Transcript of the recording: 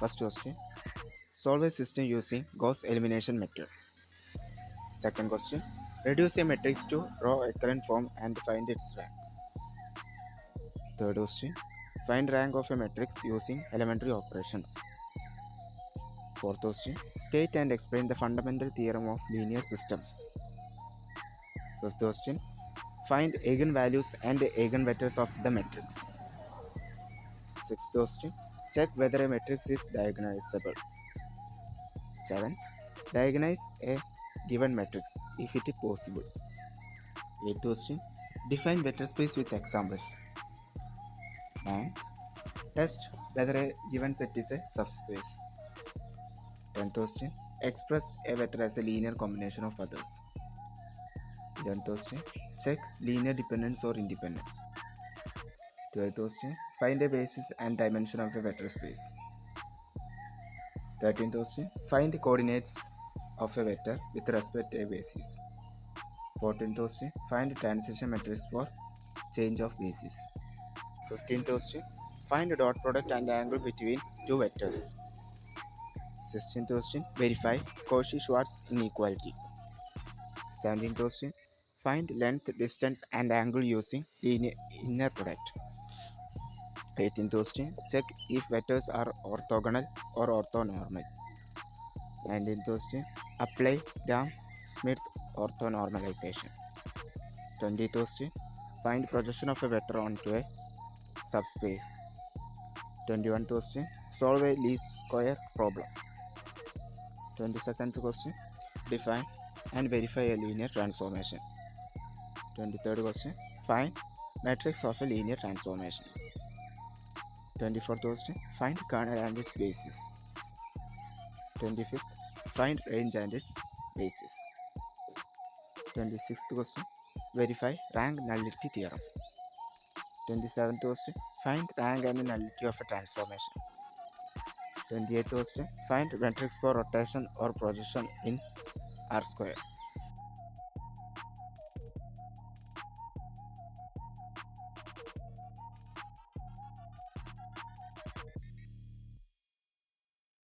First question, solve a system using Gauss elimination method. Second question, reduce a matrix to raw echelon form and find its rank. Third question, find rank of a matrix using elementary operations. Fourth question, state and explain the fundamental theorem of linear systems. Fifth question, find eigenvalues and eigenvectors of the matrix. Sixth question, check whether a matrix is diagonalizable. Seventh, diagonalize a given matrix if it is possible. Eighth question, define vector space with examples. Ninth, test whether a given set is a subspace. 10th question, express a vector as a linear combination of others. 11th question, check linear dependence or independence. 12th question, find a basis and dimension of a vector space. 13th question, find the coordinates of a vector with respect to a basis. 14th question, find the transition matrix for change of basis. 15th question, find the dot product and angle between two vectors. 16th question, verify Cauchy-Schwarz inequality. 17th question, find length, distance and angle using linear inner product. 18th question, check if vectors are orthogonal or orthonormal. 19th question, apply Gram-Schmidt orthonormalization. 20th question, find projection of a vector onto a subspace. 21st question, solve a least square problem. 22nd question, define and verify a linear transformation. 23rd question, find matrix of a linear transformation. 24th question, find kernel and its basis. 25th, find range and its basis. 26th question, verify rank nullity theorem. 27th question, find rank and nullity of a transformation. 28th question, find matrix for rotation or projection in R square.